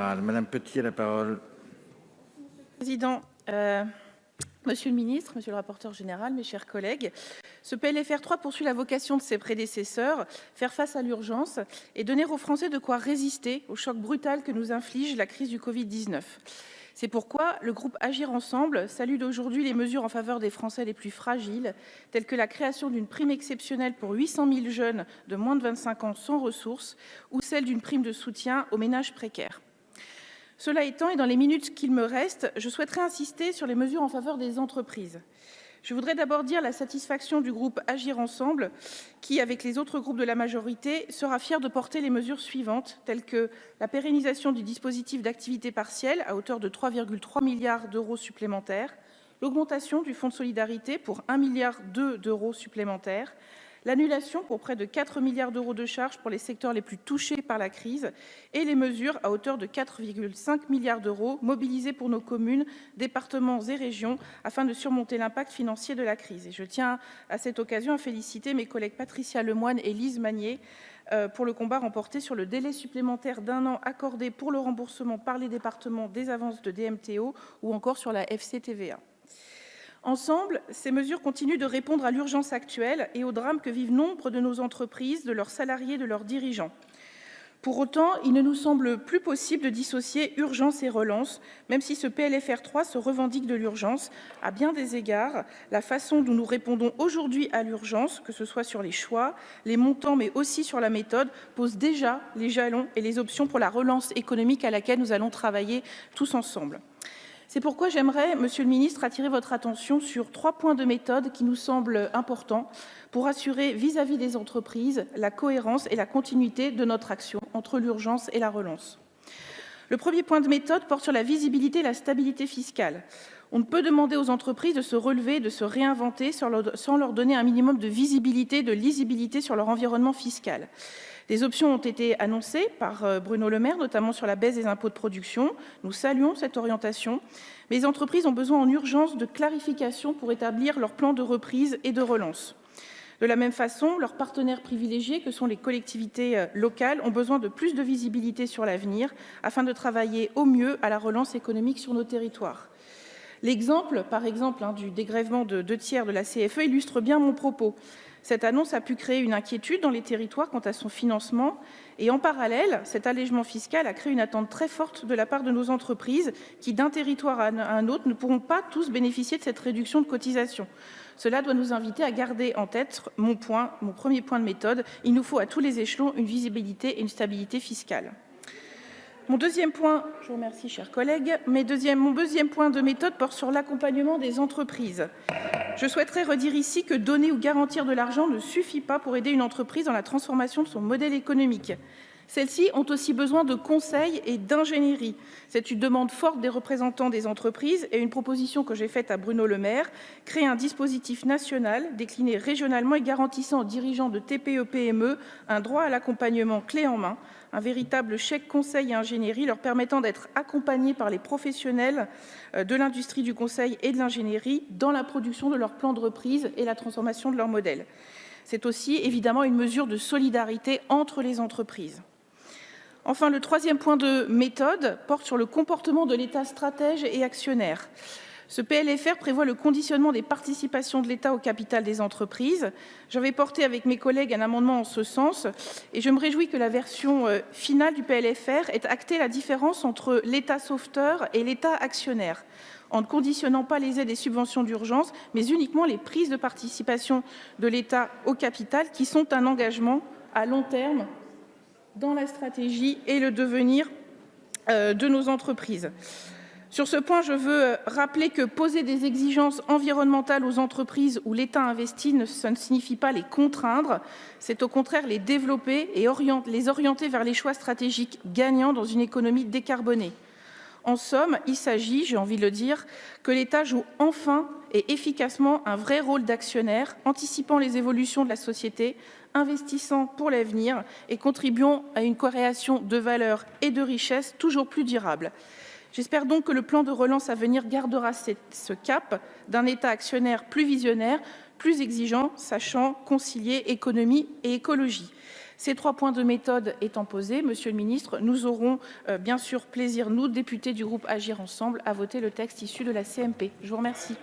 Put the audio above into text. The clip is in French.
générale. Madame Petit a la parole. Président, Monsieur le ministre, Monsieur le rapporteur général, mes chers collègues, ce PLFR 3 poursuit la vocation de ses prédécesseurs, faire face à l'urgence et donner aux Français de quoi résister au choc brutal que nous inflige la crise du Covid-19. C'est pourquoi le groupe Agir Ensemble salue d'aujourd'hui les mesures en faveur des Français les plus fragiles, telles que la création d'une prime exceptionnelle pour 800 000 jeunes de moins de 25 ans sans ressources ou celle d'une prime de soutien aux ménages précaires. Cela étant, et dans les minutes qu'il me reste, je souhaiterais insister sur les mesures en faveur des entreprises. Je voudrais d'abord dire la satisfaction du groupe Agir Ensemble, qui, avec les autres groupes de la majorité, sera fier de porter les mesures suivantes, telles que la pérennisation du dispositif d'activité partielle à hauteur de 3,3 milliards d'euros supplémentaires, l'augmentation du fonds de solidarité pour 1,2 milliard d'euros supplémentaires, l'annulation pour près de 4 milliards d'euros de charges pour les secteurs les plus touchés par la crise et les mesures à hauteur de 4,5 milliards d'euros mobilisés pour nos communes, départements et régions afin de surmonter l'impact financier de la crise. Et je tiens à cette occasion à féliciter mes collègues Patricia Lemoine et Lise Magnier pour le combat remporté sur le délai supplémentaire d'1 an accordé pour le remboursement par les départements des avances de DMTO ou encore sur la FCTVA. Ensemble, ces mesures continuent de répondre à l'urgence actuelle et au drame que vivent nombre de nos entreprises, de leurs salariés, de leurs dirigeants. Pour autant, il ne nous semble plus possible de dissocier urgence et relance, même si ce PLFR 3 se revendique de l'urgence. À bien des égards, la façon dont nous répondons aujourd'hui à l'urgence, que ce soit sur les choix, les montants, mais aussi sur la méthode, pose déjà les jalons et les options pour la relance économique à laquelle nous allons travailler tous ensemble. C'est pourquoi j'aimerais, Monsieur le ministre, attirer votre attention sur 3 points de méthode qui nous semblent importants pour assurer vis-à-vis des entreprises la cohérence et la continuité de notre action entre l'urgence et la relance. Le premier point de méthode porte sur la visibilité et la stabilité fiscale. On ne peut demander aux entreprises de se relever, de se réinventer sans leur donner un minimum de visibilité, de lisibilité sur leur environnement fiscal. Des options ont été annoncées par Bruno Le Maire, notamment sur la baisse des impôts de production. Nous saluons cette orientation, mais les entreprises ont besoin en urgence de clarification pour établir leur plan de reprise et de relance. De la même façon, leurs partenaires privilégiés, que sont les collectivités locales, ont besoin de plus de visibilité sur l'avenir afin de travailler au mieux à la relance économique sur nos territoires. L'exemple, par exemple, du dégrèvement de 2/3 de la CFE illustre bien mon propos. Cette annonce a pu créer une inquiétude dans les territoires quant à son financement et en parallèle, cet allègement fiscal a créé une attente très forte de la part de nos entreprises qui, d'un territoire à un autre, ne pourront pas tous bénéficier de cette réduction de cotisation. Cela doit nous inviter à garder en tête mon premier point de méthode. Il nous faut à tous les échelons une visibilité et une stabilité fiscale. Mon deuxième point, je vous remercie, chers collègues, mon deuxième point de méthode porte sur l'accompagnement des entreprises. Je souhaiterais redire ici que donner ou garantir de l'argent ne suffit pas pour aider une entreprise dans la transformation de son modèle économique. Celles-ci ont aussi besoin de conseils et d'ingénierie. C'est une demande forte des représentants des entreprises et une proposition que j'ai faite à Bruno Le Maire, créer un dispositif national décliné régionalement et garantissant aux dirigeants de TPE-PME un droit à l'accompagnement clé en main, un véritable chèque conseil et ingénierie leur permettant d'être accompagnés par les professionnels de l'industrie du conseil et de l'ingénierie dans la production de leur plan de reprise et la transformation de leur modèle. C'est aussi évidemment une mesure de solidarité entre les entreprises. Enfin, le troisième point de méthode porte sur le comportement de l'État stratège et actionnaire. Ce PLFR prévoit le conditionnement des participations de l'État au capital des entreprises. J'avais porté avec mes collègues un amendement en ce sens et je me réjouis que la version finale du PLFR ait acté la différence entre l'État sauveteur et l'État actionnaire, en ne conditionnant pas les aides et subventions d'urgence, mais uniquement les prises de participation de l'État au capital qui sont un engagement à long terme dans la stratégie et le devenir de nos entreprises. Sur ce point, je veux rappeler que poser des exigences environnementales aux entreprises où l'État investit, ça ne signifie pas les contraindre, c'est au contraire les développer et les orienter vers les choix stratégiques gagnants dans une économie décarbonée. En somme, il s'agit, j'ai envie de le dire, que l'État joue enfin et efficacement un vrai rôle d'actionnaire, anticipant les évolutions de la société, investissant pour l'avenir et contribuant à une création de valeur et de richesses toujours plus durable. J'espère donc que le plan de relance à venir gardera ce cap d'un État actionnaire plus visionnaire, plus exigeant, sachant concilier économie et écologie. Ces 3 points de méthode étant posés, Monsieur le ministre, nous aurons bien sûr plaisir, nous, députés du groupe Agir ensemble, à voter le texte issu de la CMP. Je vous remercie.